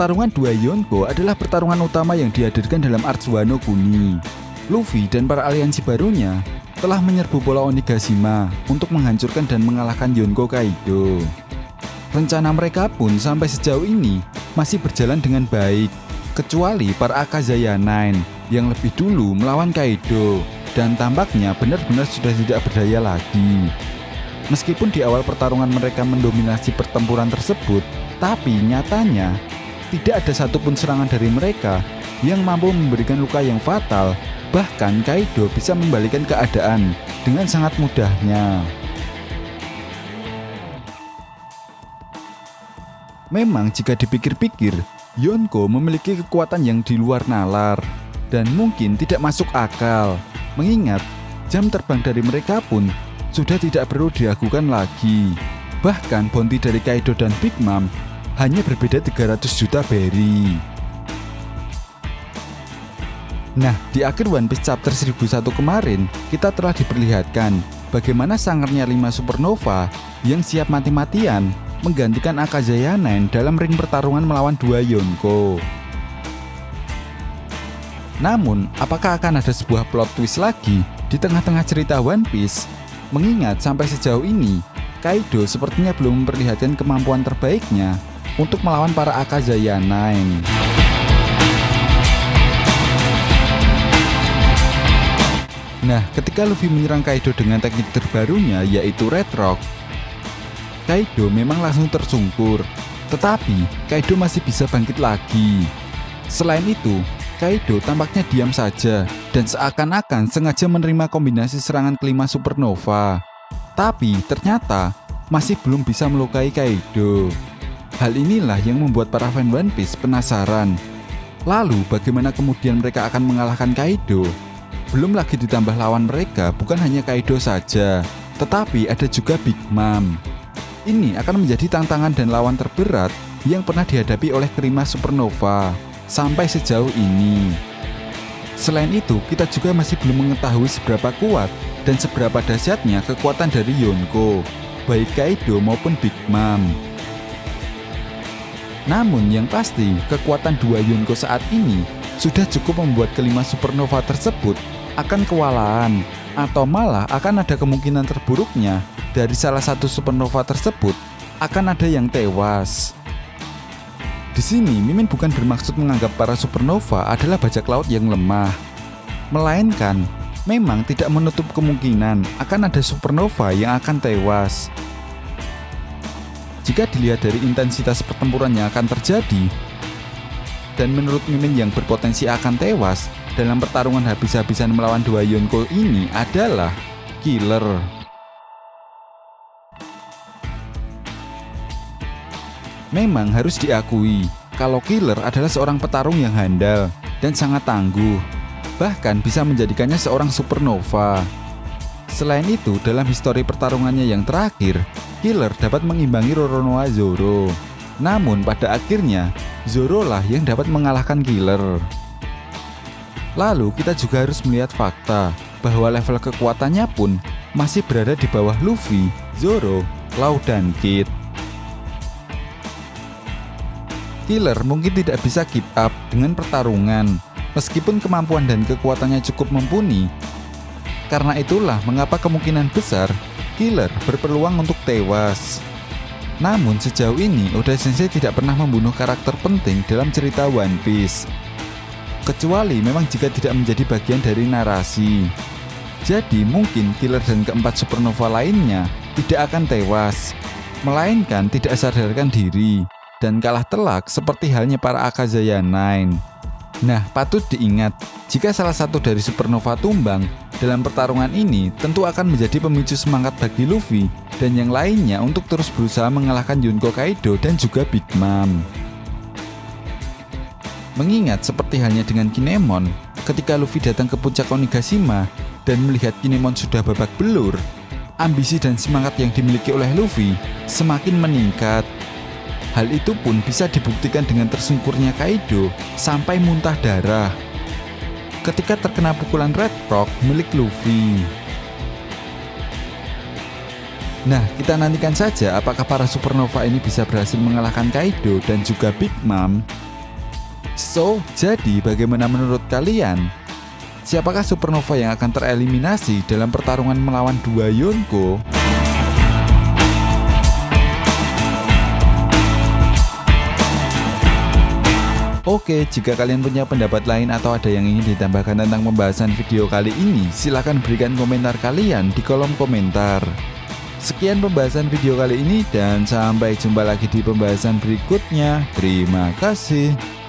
Pertarungan dua Yonko adalah pertarungan utama yang dihadirkan dalam Arc Wano Kuni. Luffy dan para aliansi barunya telah menyerbu Pulau Onigashima untuk menghancurkan dan mengalahkan Yonko Kaido. Rencana mereka pun sampai sejauh ini masih berjalan dengan baik, kecuali para Akazaya Nine yang lebih dulu melawan Kaido dan tampaknya benar-benar sudah tidak berdaya lagi. Meskipun di awal pertarungan mereka mendominasi pertempuran tersebut, tapi nyatanya tidak ada satupun serangan dari mereka yang mampu memberikan luka yang fatal. Bahkan Kaido bisa membalikkan keadaan dengan sangat mudahnya. Memang jika dipikir-pikir, Yonko memiliki kekuatan yang di luar nalar dan mungkin tidak masuk akal, mengingat jam terbang dari mereka pun sudah tidak perlu diragukan lagi. Bahkan bounty dari Kaido dan Big Mom hanya berbeda 300 juta berry. Nah, di akhir One Piece chapter 1001 kemarin, kita telah diperlihatkan bagaimana sangarnya 5 supernova yang siap mati-matian menggantikan Akazaya Nine dalam ring pertarungan melawan 2 Yonko. Namun, apakah akan ada sebuah plot twist lagi di tengah-tengah cerita One Piece? Mengingat sampai sejauh ini, Kaido sepertinya belum memperlihatkan kemampuan terbaiknya untuk melawan para Akazaya Nine. Nah, ketika Luffy menyerang Kaido dengan teknik terbarunya yaitu Red Rock, Kaido memang langsung tersungkur, tetapi Kaido masih bisa bangkit lagi. Selain itu, Kaido tampaknya diam saja dan seakan-akan sengaja menerima kombinasi serangan kelima supernova. Tapi ternyata masih belum bisa melukai Kaido. Hal inilah yang membuat para fan One Piece penasaran. Lalu bagaimana kemudian mereka akan mengalahkan Kaido? Belum lagi ditambah lawan mereka bukan hanya Kaido saja, tetapi ada juga Big Mom. Ini akan menjadi tantangan dan lawan terberat yang pernah dihadapi oleh kelima supernova sampai sejauh ini. Selain itu, kita juga masih belum mengetahui seberapa kuat dan seberapa dahsyatnya kekuatan dari Yonko, baik Kaido maupun Big Mom. Namun yang pasti, kekuatan dua Yonko saat ini sudah cukup membuat kelima supernova tersebut akan kewalahan, atau malah akan ada kemungkinan terburuknya dari salah satu supernova tersebut akan ada yang tewas. Di sini Mimin bukan bermaksud menganggap para supernova adalah bajak laut yang lemah, melainkan memang tidak menutup kemungkinan akan ada supernova yang akan tewas. Jika dilihat dari intensitas pertempuran yang akan terjadi, dan menurut Mimin yang berpotensi akan tewas dalam pertarungan habis-habisan melawan dua Yonko ini adalah Killer. Memang harus diakui kalau Killer adalah seorang petarung yang handal dan sangat tangguh, bahkan bisa menjadikannya seorang supernova. Selain itu, dalam histori pertarungannya yang terakhir, Killer dapat mengimbangi Roronoa Zoro. Namun pada akhirnya, Zoro lah yang dapat mengalahkan Killer. Lalu kita juga harus melihat fakta bahwa level kekuatannya pun masih berada di bawah Luffy, Zoro, Law, dan Kid. Killer mungkin tidak bisa keep up dengan pertarungan, meskipun kemampuan dan kekuatannya cukup mumpuni. Karena itulah mengapa kemungkinan besar Killer berpeluang untuk tewas. Namun sejauh ini Oda Sensei tidak pernah membunuh karakter penting dalam cerita One Piece, kecuali memang jika tidak menjadi bagian dari narasi. Jadi mungkin Killer dan keempat supernova lainnya tidak akan tewas, melainkan tidak sadarkan diri dan kalah telak seperti halnya para Akazaya Nine. Nah, patut diingat, jika salah satu dari supernova tumbang dalam pertarungan ini, tentu akan menjadi pemicu semangat bagi Luffy dan yang lainnya untuk terus berusaha mengalahkan Yonko Kaido dan juga Big Mom. Mengingat seperti halnya dengan Kinemon, ketika Luffy datang ke puncak Onigashima dan melihat Kinemon sudah babak belur, ambisi dan semangat yang dimiliki oleh Luffy semakin meningkat. Hal itu pun bisa dibuktikan dengan tersungkurnya Kaido sampai muntah darah ketika terkena pukulan Red Rock milik Luffy. Nah, kita nantikan saja apakah para supernova ini bisa berhasil mengalahkan Kaido dan juga Big Mom. Jadi bagaimana menurut kalian? Siapakah Supernova yang akan tereliminasi dalam pertarungan melawan dua Yonko? Oke, jika kalian punya pendapat lain atau ada yang ingin ditambahkan tentang pembahasan video kali ini, silahkan berikan komentar kalian di kolom komentar. Sekian pembahasan video kali ini dan sampai jumpa lagi di pembahasan berikutnya. Terima kasih.